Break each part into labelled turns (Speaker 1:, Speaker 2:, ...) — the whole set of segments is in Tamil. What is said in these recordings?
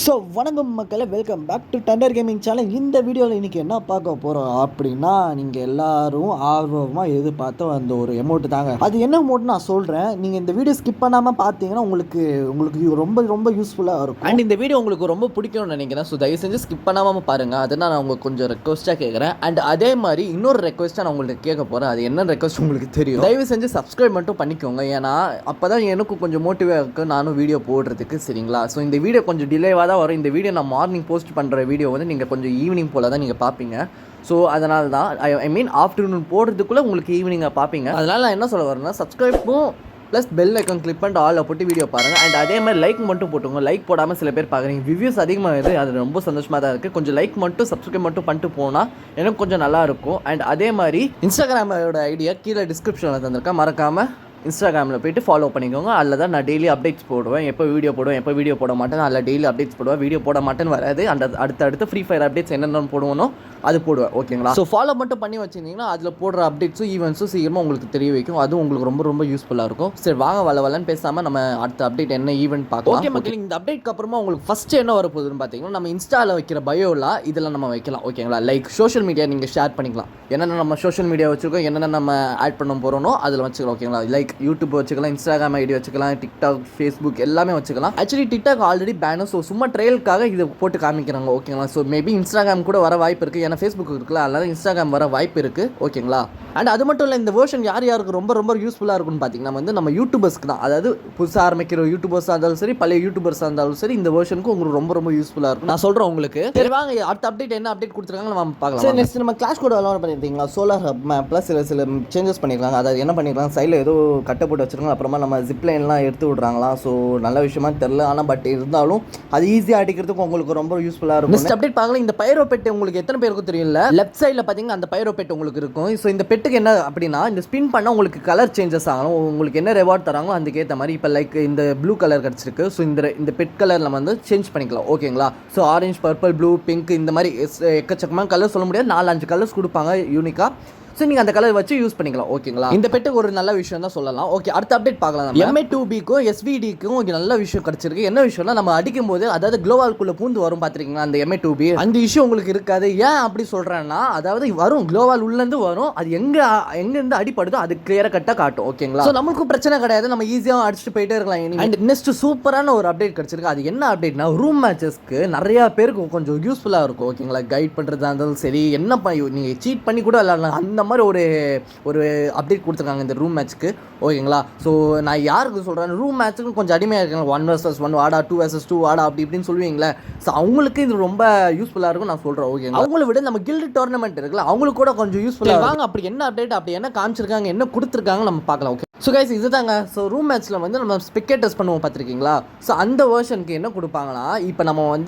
Speaker 1: ஸோ வணக்கம் மக்களை, welcome back to thunder gaming channel. இந்த வீடியோவில் இன்றைக்கி என்ன பார்க்க போகிறோம் அப்படின்னா, நீங்கள் எல்லோரும் ஆர்வமாக எதிர்பார்த்த அந்த ஒரு எமௌண்ட்டு தாங்க. அது என்ன அமௌண்ட் நான் சொல்கிறேன். நீங்கள் இந்த வீடியோ ஸ்கிப் பண்ணாமல் பார்த்தீங்கன்னா உங்களுக்கு ரொம்ப ரொம்ப யூஸ்ஃபுல்லாக இருக்கும்.
Speaker 2: அண்ட் இந்த வீடியோ உங்களுக்கு ரொம்ப பிடிக்கும்னு நினைக்கிறேன். ஸோ தயவு செஞ்சு ஸ்கிப் பண்ணாமல் பாருங்கள். அதை நான் உங்களுக்கு கொஞ்சம் ரெக்வஸ்ட்டாக கேட்குறேன். அண்ட் அதே மாதிரி இன்னொரு ரெக்வஸ்ட்டாக நான் உங்களுக்கு கேட்க போகிறேன். அது என்ன ரெக்வஸ்ட் உங்களுக்கு தெரியும். தயவு செஞ்சு சப்ஸ்கிரைப் மட்டும் பண்ணிக்கோங்க. ஏன்னா அப்போ தான் எனக்கும் கொஞ்சம் மோட்டிவாக இருக்குது நானும் வீடியோ போடுறதுக்கு. சரிங்களா? ஸோ இந்த வீடியோ கொஞ்சம் டிலேவாக தான் வரும். இந்த வீடியோ நான் மார்னிங் போஸ்ட் பண்ணுற வீடியோ வந்து நீங்கள் கொஞ்சம் ஈவினிங் போல் தான் நீங்கள் பார்ப்பீங்க. ஸோ அதனால தான் ஐ மீன் ஆஃப்டர்நூன் போடுறதுக்குள்ளே உங்களுக்கு ஈவினிங்கை பார்ப்பீங்க. அதனால் நான் என்ன சொல்ல வரேன்னா, சப்ஸ்கிரைப்பும் ப்ளஸ் பெல் ஐக்கான் கிளிக் பண்ணிட்டு ஆலில் போட்டு வீடியோ பாருங்கள். அண்ட் அதே மாதிரி லைக் மட்டும் போட்டுங்க. லைக் போடாமல் சில பேர் பார்க்குறீங்க. ரிவ்யூஸ் அதிகமாக இருக்குது, அது ரொம்ப சந்தோஷமாக தான் இருக்குது. கொஞ்சம் லைக் மட்டும் சப்ஸ்கிரைப் மட்டும் பண்ணிட்டு போனால் எனக்கு கொஞ்சம் நல்லாயிருக்கும். அண்ட் அதே மாதிரி இன்ஸ்டாகிராமோட ஐடியா கீழே டிஸ்கிரிப்ஷனில் தந்திருக்கேன், மறக்காமல் இன்ஸ்டாகிராமில் போய்ட்டு ஃபாலோ பண்ணிக்கோங்க. அதில் தான் நான் டெய்லி அப்டேட்ஸ் போடுவேன். எப்போ வீடியோ போட மாட்டேன், அதில் டெய்லி அப்டேட்ஸ் போடுவேன். வீடியோ போட மாட்டேன்னு வராது. அந்த அடுத்து ஃப்ரீ ஃபயர் அப்டேட்ஸ் என்னென்ன போடுவோனோ அது போடுவேன். ஓகேங்களா? ஸோ ஃபாலோ மட்டும் பண்ணி வச்சுருந்தீங்கன்னா அதில் போடுற அப்டேட்ஸும் ஈவெண்ட்ஸும் சீக்கிரமாக உங்களுக்கு தெரிய வைக்கும். அதுவும் உங்களுக்கு ரொம்ப ரொம்ப யூஸ்ஃபுல்லாக இருக்கும். சரி வாங்க வளன்னு பேசாமல் நம்ம அடுத்த அப்டேட் என்ன ஈவெண்ட் பார்க்கலாம். ஓகே மக்கள், இந்த அப்டேட்க்கு அப்புறமா உங்களுக்கு ஃபஸ்ட்டு என்ன வரப்போகுதுன்னு பார்த்தீங்கன்னா, நம்ம இன்ஸ்டாவில் வைக்கிற பயோலாம் இதில் நம்ம வைக்கலாம். ஓகேங்களா? லைக் சோஷியல் மீடியா நீங்கள் ஷேர் பண்ணிக்கலாம். என்னென்ன நம்ம சோஷியல் மீடியா வச்சுருக்கோம், என்னென்ன நம்ம ஆட் பண்ண போகிறோனோ அதில் வச்சுக்கலாம். ஓகேங்களா? லைக் யூடியூப் வச்சுக்கலாம், இன்ஸ்டாகிராம் ஐடி வச்சுக்கலாம், டிக்டாக், ஃபேஸ்புக் எல்லாமே வச்சுக்கலாம். Actually TikTok already ban. So சும்மா ட்ரையலுக்காக இதை போட்டு காமிக்கிறாங்க. ஓகேங்களா? ஸோ மேபி இன்ஸ்டாகிராம் கூட வர வாய்ப்பு இருக்குது. ஏன்னா ஃபேஸ்புக் இருக்குல்ல, அதனால இன்ஸ்டாகிராம் வர வாய்ப்பு இருக்குது. ஓகேங்களா? அண்ட் அது மட்டும் இல்லை, இந்த வேர்ஷன் யாருக்கு ரொம்ப ரொம்ப யூஸ்ஃபுல்லாக இருக்குன்னு பார்த்தீங்கன்னா நம்ம யூடியூபர்ஸ்க்கு தான். அதாவது புதுசாக ஆரம்பிக்கிற யூடியூபர்ஸாக இருந்தாலும் சரி, பழைய யூடியூபர்ஸாக இருந்தாலும் சரி, இந்த வேர்ஷனுக்கு உங்களுக்கு ரொம்ப ரொம்ப யூஸ்ஃபுல்லாக இருக்கும். நான் சொல்கிறேன் உங்களுக்கு. சரி வாங்க அடுத்த அப்டேட் என்ன அப்டேட் கொடுத்துருக்காங்க நம்ம பார்க்கலாம்.
Speaker 1: சரி, நெக்ஸ்ட் நம்ம கிளாஷ் கோட் அலோவ் பண்ணியிருந்தீங்களா? சோலார் ஹப் மேப்பில் சில சேஞ்சஸ் பண்ணியிருக்காங்க. அதாவது என்ன பண்ணியிருக்காங்க, சைடில் ஏதோ கட்டை போட்டு வச்சுருக்காங்க. அப்புறமா நம்ம ஜிப்லைன்லாம் எடுத்து விட்றாங்களாம். ஸோ நல்ல விஷயமா தெரில. ஆனால் பட் இருந்தாலும் அது ஈஸியாக அடிக்கிறதுக்கு உங்களுக்கு ரொம்ப யூஸ்ஃபுல்லாக இருக்கும். நெக்ஸ்ட் அப்டேட் பார்க்கலாம். இந்த பைரோ பெட் உங்களுக்கு எத்தனை பேருக்கு தெரியல, லெஃப்ட் சைடில் பார்த்தீங்கன்னா அந்த பைரோ பெட் உங்களுக்கு இருக்கும். ஸோ இந்த பெட்டுக்கு என்ன அப்படின்னா, இந்த ஸ்பின் பண்ணால் உங்களுக்கு கலர் சேஞ்சஸ் ஆகணும். உங்களுக்கு என்ன ரிவார்ட் தராங்களோ அதுக்கேற்ற மாதிரி. இப்போ லைக் இந்த ப்ளூ கலர் கிடச்சிருக்கு. ஸோ இந்த பெட் கலர் நம்ம வந்து சேஞ்ச் பண்ணிக்கலாம். ஓகேங்களா? So orange, purple, blue, pink இந்த மாதிரி எக்கச்சக்கமாக கலர் சொல்ல முடியாது, 4-5 கலர்ஸ் கொடுப்பாங்க யூனிக்காக. ஸோ நீங்கள் அந்த கலர் வச்சு யூஸ் பண்ணிக்கலாம். ஓகேங்களா? இந்த பெட்டுக்கு ஒரு நல்ல விஷயம் தான் சொல்லலாம். ஓகே, அடுத்த அப்டேட் பார்க்கலாம். MA2Bக்கும் SVDக்கும் ஒரு நல்ல விஷயம் கிடச்சிருக்கு. என்ன விஷயம்னா, நம்ம அடிக்கும் போது அதாவது க்ளோவால்குள்ளே பூந்து வரும் பார்த்துருக்கீங்களா அந்த MA2B, அந்த இஷ்யூ உங்களுக்கு இருக்காது. ஏன் அப்படி சொல்கிறேன்னா, அதாவது வரும் க்ளோவால் உள்ளேருந்து வரும், அது எங்கேருந்து அடிப்படுதோ அது கிளியராக கட்டாக காட்டும். ஓகேங்களா? ஸோ நம்மளுக்கும் பிரச்சனை கிடையாது, நம்ம ஈஸியாக அடிச்சுட்டு போயிட்டே இருக்கலாம். அண்ட் நெக்ஸ்ட் சூப்பரான ஒரு அப்டேட் கிடச்சிருக்கு. அது என்ன அப்டேட்னா, ரூம் மேட்சஸ்க்கு நிறையா பேருக்கு கொஞ்சம் யூஸ்ஃபுல்லாக இருக்கும். ஓகேங்களா? கைட் பண்ணுறதா இருந்தாலும் சரி, என்ன நீங்கள் சீட் பண்ணி கூட விளாட்லாம். அந்த மாதிரி ஒரு அப்டேட் கொடுத்துருக்காங்க இந்த ரூம் மேட்ச்க்கு. ஓகேங்களா? ஸோ நான் யாருக்கு சொல்கிறேன், ரூம் மேட்ச்சுக்கு கொஞ்சம் அடிமையாக இருக்காங்க. 1 vs 1 வாடா, 2 vs 2 வாடா, அப்படி இப்படின்னு சொல்லுவீங்களே. ஸோ அவங்களுக்கு இது ரொம்ப யூஸ்ஃபுல்லாக இருக்கும் நான் சொல்கிறேன். ஓகேங்களா? அவங்கள விட நம்ம கில்டு டோர்னமெண்ட் இருக்குல்ல, அவங்களுக்கு கூட கொஞ்சம் யூஸ்ஃபுல்லாக வாங்க. அப்படி என்ன அப்டேட், அப்படி என்ன காமிச்சிருக்காங்க, என்ன கொடுத்துருக்காங்க நம்ம பார்க்கலாம். ஓகே, ஸோ கைஸ் இதுதாங்க. ஸோ ரூம் மேட்ச்சில் வந்து நம்ம ஸ்பெக்டேட்டர்ஸ் பண்ணுவோம் பார்த்துருக்கீங்களா? ஸோ அந்த வேர்ஷனுக்கு என்ன கொடுப்பாங்கன்னா, இப்போ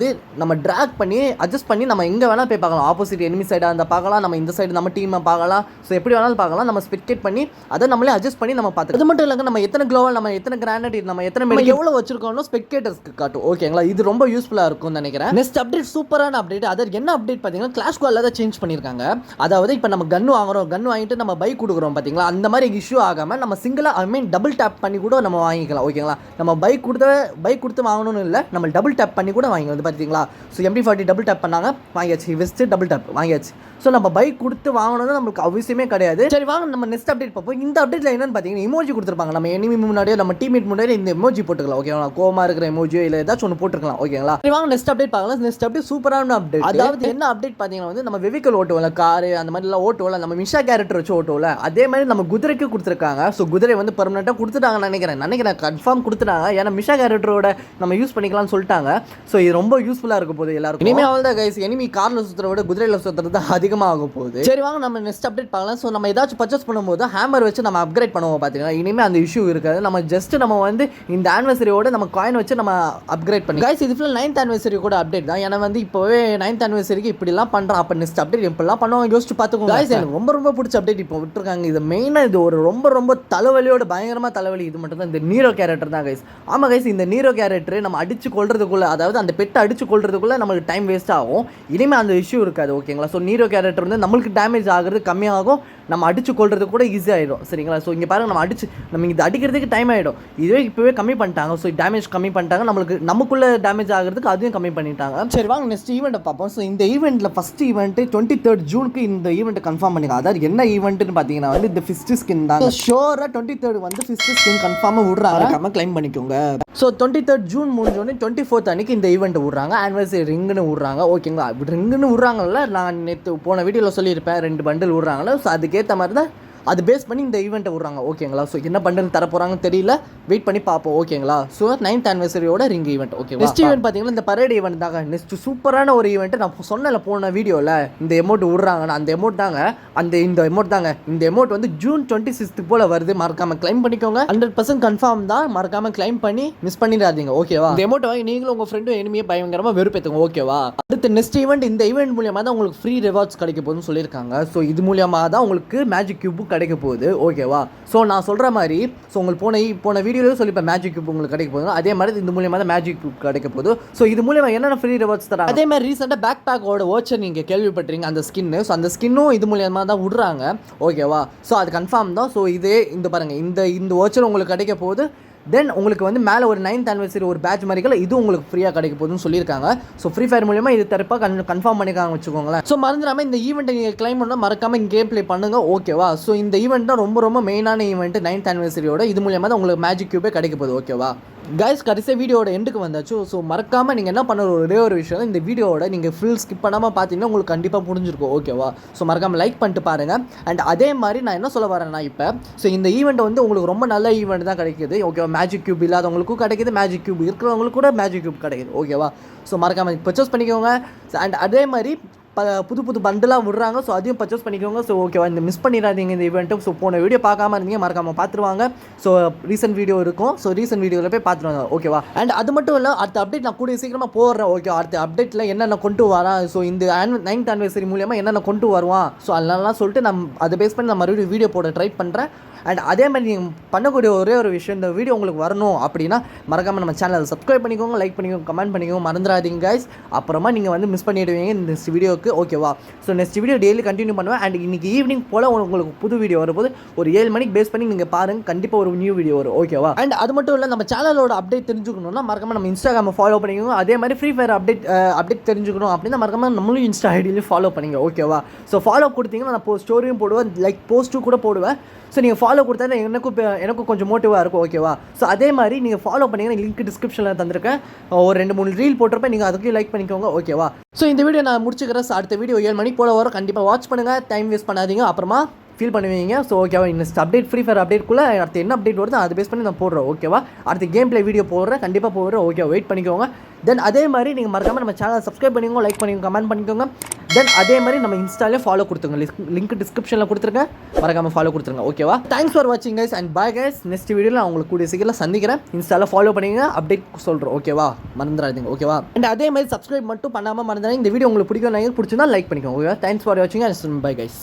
Speaker 1: நம்ம ட்ராக் பண்ணி அட்ஜஸ்ட் பண்ணி நம்ம எங்கே வேணால் போய் பார்க்கலாம். ஆப்போசிட் எனிமி சைடாக இருந்தால் பார்க்கலாம், நம்ம இந்த சைடு நம்ம டீமை பார்க்கலாம். ஸோ எப்படி வேணாலும் பார்க்கலாம். நம்ம ஸ்பெக்டேட் பண்ணி அதை நம்மளே அட்ஜஸ்ட் பண்ணி நம்ம பார்த்து. அது மட்டும் இல்லைங்க, நம்ம எத்தனை க்ளோவல், நம்ம எத்தனை கிரானைட், நம்ம எத்தனை எவ்வளோ வச்சிருக்கோம்னு ஸ்பெக்டேட்டர்ஸ்க்கு காட்டும். ஓகேங்களா? இது ரொம்ப யூஸ்ஃபுல்லாக இருக்கும்னு நினைக்கிறேன். நெக்ஸ்ட் அப்டேட் சூப்பரான அப்டேட். அது என்ன அப்டேட் பார்த்தீங்கன்னா, கிளாஷ் கோலில் தான் சேஞ்ச் பண்ணியிருக்காங்க. அதாவது இப்போ நம்ம கன்று வாங்குறோம், கன்று வாங்கிட்டு நம்ம பைக் கொடுக்குறோம் பார்த்தீங்களா, அந்த மாதிரி இஷ்யூ ஆகாமல் நம்ம சிங்கிளாக ஐ மீன் டபுள் டேப் பண்ணி கூட நம்ம வாங்கிக்கலாம். ஓகேங்களா? நம்ம பைக் கொடுத்து வாங்கணும்னு இல்லை, நம்ம டபுள் டேப் பண்ணி கூட வாங்கிக்கலாம். பார்த்தீங்களா? ஸோ MD40 டபுள் டேப் பண்ணாங்க, வாங்கியாச்சு. வெஸ்ட் டபுள் டேப் வாங்கியாச்சு. ஸோ நம்ம பைக் கொடுத்து வாங்கணும்னு நம்மளுக்கு அவசியமே கிடையாது. சரி வாங்க நம்ம நெக்ஸ்ட் அப்டேட் பார்ப்போம். இந்த அப்டேட்டில் என்னன்னு பார்த்தீங்கன்னா, இமோஜி கொடுத்துருப்பாங்க. நம்ம எனிமி முன்னாடியோ நம்ம டீம்மேட் முன்னாடியோ இந்த எமோஜி போட்டுக்கலாம். ஓகேங்களா? கோமா இருக்கிற எமோஜியோ இல்லை ஏதாச்சும் ஒன்று போட்டுருக்கலாம். ஓகேங்களா? சரி வாங்க நெக்ஸ்ட் அப்டேட் பார்க்கலாம். நெக்ஸ்ட் அப்டேட் சூப்பரான அப்டேட். அதாவது என்ன அப்டேட் பார்த்தீங்கன்னா, வந்து நம்ம வெஹிக்கல் ஓட்டுவோம்ல, காரு அந்த மாதிரிலாம் ஓட்டுவோம்ல, நம்ம மிஷா கேரக்டர் வச்சு ஓட்டுவோம்ல, அதே மாதிரி நம்ம குதிரைக்கு கொடுத்துருக்காங்க. ஸோ குதிரை வந்து பெர்மனெண்ட்டாக கொடுத்துட்டாங்கன்னு நினைக்கிறேன் கன்ஃபார்ம் கொடுத்துட்டாங்க. ஏன்னா மிஷா கேரக்டரோட நம்ம யூஸ் பண்ணிக்கலாம்னு சொல்லிட்டாங்க. ஸோ இது ரொம்ப யூஸ்ஃபுல்லாக இருக்க போகுது எல்லாருக்கும். இனிமேல் அவள் தான் கைஸ், எனிமி காரில் சுற்றுறத விட குதிரையில் சுற்றுறது அதிகமாக ஆக போகுது. சரி வாங்க நம்ம நெக்ஸ்ட் அப்டேட் பார்க்கலாம். ஸோ நம்ம ஏதாச்சும் பர்ச்சேஸ் பண்ணும்போது ஹேமர் வச்சு நம்ம அப்கிரேட் பண்ணுவோம் பார்த்தீங்கன்னா, இனிமேல் அந்த இஷ்யூ இருக்காது. நம்ம ஜஸ்ட் நம்ம வந்து இந்த ஆனிவர்சரியோட நம்ம காயின் வச்சு நம்ம அப்கிரேட் பண்ணி கைஸ். இது ஃபுல்லாக 9th anniversary கூட அப்டேட் தான். ஏன்னா வந்து இப்போவே 9th anniversary இப்படிலாம் பண்ணுறோம். அப்போ நெக்ஸ்ட் அப்டேட் எப்படிலாம் பண்ணுவோம் யோசிச்சு பார்த்துக்கோங்க கைஸ். எனக்கு ரொம்ப ரொம்ப பிடிச்ச அப்டேட் இப்போ விட்டுருக்காங்க. இது மெயினாக இது ஒரு ரொம்ப ரொம்ப தலைவலியோட பயங்கரமாக தலைவலி. இது மட்டும் தான், இந்த நீரோ கேரக்டர் தான் கைஸ். ஆமாம் கைஸ், இந்த நீரோ கேரக்டர் நம்ம அடிச்சு கொள்றதுக்குள்ளே, அதாவது அந்த பெட்டை அடிச்சு கொள்றதுக்குள்ளே நமக்கு டைம் வேஸ்ட் ஆகும். இனிமேல் அந்த இஷ்யூ இருக்காது. ஓகேங்களா? ஸோ நீரோ கேரக்டர் வந்து நம்மளுக்கு டேமேஜ் ஆகுறது கம்மியாகும்.
Speaker 2: நம்ம அடிச்சு கொள்றது கூட ஈஸி ஆகிடும் சரிங்களா. ஸோ இங்கே பாருங்கள் நம்ம இது அடிக்கிறதுக்கு டைம் ஆகிடும். இதுவே இப்போவே கம்மி பண்ணிட்டாங்க. ஸோ டேமேஜ் கம்மி பண்ணிட்டாங்க, நமக்குள்ளே டேமேஜ் ஆகிறதுக்கு அதையும் கம்மி பண்ணிட்டாங்க. சரி வாங்க நெக்ஸ்ட் ஈவெண்ட்டை பார்ப்போம். ஸோ இந்த ஈவெண்ட்டில் ஃபஸ்ட் ஈவெண்ட்டு 23rd ஜூனுக்கு இந்த ஈவெண்ட்டை கன்ஃபார்ம் பண்ணிங்க. அதாவது என்ன ஈவெண்ட்டுன்னு பார்த்தீங்கன்னா வந்து இந்த ஃபிஸ்ட் ஸ்கின் தான். ஷோராக 23rd வந்து ஃபிஸ்ட் ஸ்கின் கன்ஃபார்மாக விட்றாங்க, கிளைம் பண்ணிக்கோங்க. ஸோ 23rd ஜூன் முடிஞ்சோடனே 24th அன்றைக்கி இந்த ஈவெண்ட்டை விட்றாங்க. ஆனிவர்சரி ரிங்குன்னு விட்றாங்க ஓகேங்களா. ரிங்குன்னு விட்றாங்கல்ல, நான் நேற்று போன வீடியோவில் சொல்லியிருப்பேன் 2 பண்டில் விட்றாங்களே. ஸோ அதுக்கேற்ற மாதிரி தான் அது பேஸ் பண்ணி இந்த ஈவெண்ட்டை விட்றாங்க ஓகேங்களா. ஸோ என்ன பண்டில் தர போகிறாங்கன்னு தெரியல, வெயிட் பண்ணி பார்ப்போம் ஓகேங்களா. So 9th anniversary ring event okay. Next event பார்த்தீங்கன்னா இந்த பரேட் ஈவெண்ட் தாங்க. நெக்ஸ்ட் சூப்பரான ஒரு ஈவெண்ட்டு நான் சொன்னல போன வீடியோவில் இந்த எமௌண்ட் விட்றாங்கன்னு, அந்த எமௌண்ட் தாங்க இந்த எமௌண்ட் தாங்க. இந்த எமௌண்ட் வந்து ஜூன் 26th போல் வருது, மறக்காமல் கிளைம் பண்ணிக்கோங்க. 100% கன்ஃபார்ம் தான், மறக்காமல் கிளைம் பண்ணி மிஸ் பண்ணிடாதீங்க ஓகேவா. இந்த எமௌண்ட் வாங்கி நீங்களும் உங்கள் ஃப்ரெண்டும் எனிமையை பயங்கரமாக வெறுப்பேற்றுங்க ஓகேவா. அடுத்து நெக்ஸ்ட் ஈவெண்ட், இந்த ஈவெண்ட் மூலியமாக தான் உங்களுக்கு ஃப்ரீ ரிவார்ட்ஸ் கிடைக்க போகுதுன்னு சொல்லியிருக்காங்க. ஸோ இது மூலியமாக தான் உங்களுக்கு மேஜிக் கியூபும் கிடைக்க போகுது ஓகேவா. ஸோ நான் சொல்கிற மாதிரி ஸோ உங்களுக்கு போன வீடியோவில் சொல்லிப்பேன் மேஜிக் கியூப் உங்களுக்கு கிடைக்க போகுது. அதே மாதிரி இந்த மூலியமாக தான் மேஜிக் கியூப் கிடைக்க போகுது. ஸோ இது மூலியமாக என்னென்ன ஃப்ரீ ரிவார்ட்ஸ் தராங்க. அதே மாதிரி ரீசெண்டாக பேக் பேக்கோட வாட்சர் நீங்கள் கேள்விப்பட்டீங்க அந்த ஸ்கின்னு. ஸோ அந்த ஸ்கின்னும் இது மூலியமாக தான் விட்றாங்க ஓகேவா. ஸோ அது கன்ஃபார்ம் தான். ஸோ இதே இந்த பாருங்கள், இந்த வாட்சர் உங்களுக்கு கிடைக்க போகுது. தென் உங்களுக்கு வந்து மேலே ஒரு 9th anniversary ஒரு பேட்ச் மாதிரிகள் இது உங்களுக்கு ஃப்ரீயாக கிடைக்க போகுதுன்னு சொல்லியிருக்காங்க. ஸோ ஃப்ரீ ஃபயர் மூலியமா இது தரப்பாக கன்ஃபார்ம் பண்ணிக்காங்க வச்சுக்கோங்களேன். ஸோ மறந்துடாமல் இந்த ஈவெண்ட்டை நீங்கள் கிளைம் பண்ணால் மறக்காமல் கேம் ப்ளே பண்ணுங்க ஓகேவா. ஸோ இந்த ஈவெண்ட் தான் ரொம்ப மெயினான ஈவெண்ட் 9th anniversary இது மூலியமாக தான் உங்களுக்கு மேஜிக் கியூபே கிடைக்க போகுது ஓகேவா. கைஸ் கடைசியாக வீடியோட எண்டுக்கு வந்தாச்சு. ஸோ மறக்காமல் நீங்கள் என்ன பண்ண ஒரே ஒரு விஷயம், இந்த வீடியோட நீங்கள் ஃபுல் ஸ்கிப் பண்ணாமல் பார்த்தீங்கன்னா உங்களுக்கு கண்டிப்பாக புரிஞ்சிருக்கும் ஓகேவா. ஸோ மறக்காமல் லைக் பண்ணிட்டு பாருங்கள். அண்ட் அதே மாதிரி நான் என்ன சொல்ல வரேன்னா இப்போ ஸோ இந்த ஈவெண்ட் வந்து உங்களுக்கு ரொம்ப நல்ல ஈவெண்ட் தான் கிடைக்கிது ஓகேவா. மேஜிக் கியூப் இல்லாதவங்களுக்கும் கிடைக்கிது, மேஜிக் கியூப் இருக்கிறவங்களுக்கு கூட மேஜிக் கியூப் கிடைக்குது ஓகேவா. ஸோ மறக்காமல் பர்ச்சேஸ் பண்ணிக்கோங்க. அண்ட் அதே மாதிரி புது பண்டலாக விட்றாங்க. ஸோ அதையும் பர்ச்சேஸ் பண்ணிக்கோங்க. ஸோ ஓகேவா, இந்த மிஸ் பண்ணிடாதீங்க இந்த ஈவெண்ட்டு. ஸோ போன வீடியோ பார்க்காம இருந்தீங்க மறக்காமல் பார்த்துருவாங்க. ஸோ ரீசெண்ட் வீடியோ இருக்கும். ஸோ ரீசெண்ட் வீடியோவில் போய் பார்த்துருவாங்க ஓகேவா. அண்ட் அது மட்டும் இல்லை, அடுத்த அப்டேட் நான் கூடிய சீக்கிரமாக போடுறேன் ஓகே. அடுத்த அப்டேட்டில் என்னென்ன கொண்டு வரான், ஸோ இந்த 9th anniversary மூலியமாக என்னென்ன கொண்டு வருவான், ஸோ அதெல்லாம் சொல்லிட்டு நான் அதை பேஸ் பண்ணி நான் மறுபடியும் வீடியோ போட ட்ரை பண்ணுறேன். அண்ட் அதே மாதிரி நீங்கள் பண்ணக்கூடிய ஒரே ஒரு விஷயம், இந்த வீடியோ உங்களுக்கு வரணும் அப்படின்னா மறக்காமல் நம்ம சேனலை சப்ஸ்கிரைப் பண்ணிக்கோங்க, லைக் பண்ணிக்கோங்க, கமெண்ட் பண்ணிக்கோங்க, மறந்துடாதீங்க கைஸ். அப்புறமா நீங்கள் வந்து மிஸ் பண்ணிவிடுவீங்க இந்த வீடியோக்கு ஓகேவா. So next video daily continue பண்ணுவேன். அண்ட் இன்றைக்கி ஈவினிங் போல் உங்களுக்கு புது வீடியோ வரும்போது ஒரு 7 மணிக்கு பேஸ் பண்ணி நீங்கள் பாருங்கள், கண்டிப்பாக ஒரு நியூ வீடியோ வரும் ஓகேவா. அண்ட் அது மட்டும் இல்லை, நம்ம சேனலோட அப்டேட் தெரிஞ்சுக்கணும்னா மறக்காமல் நம்ம இன்ஸ்டாகிராமை ஃபாலோ பண்ணிக்கோங்க. அதே மாதிரி ஃப்ரீ ஃபயர் அப்டேட் தெரிஞ்சுக்கணும் அப்படின்னா மறக்காமல் நம்மளும் இன்ஸ்டா ஐடியிலையும் ஃபாலோ பண்ணிங்க ஓகேவா. ஸோ ஃபாலோ கொடுத்தீங்கன்னா நான் ஸ்டோரியும் போடுவேன், லைக் போஸ்ட்டும் கூட போடுவேன். ஸோ நீங்கள் ஃபாலோ கொடுத்தா எனக்கும் கொஞ்சம் மோட்டிவாக இருக்கும் ஓகேவா. ஸோ அதே மாதிரி நீங்கள் ஃபாலோ பண்ணிங்கன்னா லிங்க் டிஸ்கிரிப்ஷனில் தந்திருக்கேன். ஒரு 2-3 ரீல் போட்டிருப்பேன், நீங்கள் அதுக்கும் லைக் பண்ணிக்கோங்க ஓகேவா. ஸோ இந்த வீடியோ நான் முடிச்சுக்கிறேன். அடுத்த வீடியோ 7 மணிக்கு போல வரும், கண்டிப்பாக வாட்ச் பண்ணுங்கள், டைம் வேஸ்ட் பண்ணாதீங்க, அப்புறமா ஃபீல் பண்ணுவீங்க. ஸோ ஓகேவா, நெக்ஸ்ட் அப்டேட் ஃப்ரீ ஃபயர் அப்டேட்குள்ளே அடுத்து என்ன அப்டேட் வருது அதை பேஸ் பண்ணி நான் போடுறேன் ஓகேவா. அடுத்து கேம் ப்ளே வீடியோ போடுறேன், கண்டிப்பாக போடுறேன் ஓகே, வெயிட் பண்ணிக்கோங்க. தென் அதே மாதிரி நீங்கள் மறக்காமல் நம்ம சேனலை சப்ஸ்கிரைப் பண்ணிக்கோங்க, லைக் பண்ணிக்கோங்க, கமெண்ட் பண்ணிக்கோங்க. தென் அதே மாதிரி நம்ம இன்ஸ்டாலே ஃபாலோ கொடுத்துருங்க, லிங்க் டிஸ்கிரிப்ஷனில் கொடுத்துருங்க, மறக்காமல் ஃபாலோ கொடுத்துருங்க ஓகேவா. தேங்க்ஸ் ஃபார் வாட்சிங் guys and bye guys. Next வீடியோவில் நான் உங்களுக்கு கூடிய சீக்கிரம் சந்திக்கிறேன். இன்ஸ்டாவில் ஃபாலோ பண்ணிங்க, அப்டேட் சொல்கிறோம் ஓகேவா, மறந்துடாதீங்க ஓகேவா. அண்ட் அதே மாதிரி சப்ஸ்கிரைப் மட்டும் பண்ணாமல் மறந்துடாதீங்க. இந்த வீடியோ உங்களுக்கு பிடிச்சிருந்தா லைக் பண்ணிக்கோங்க ஓகேவா. தேங்க்ஸ் ஃபார் வாட்சிங் அண்ட் பை கைஸ்.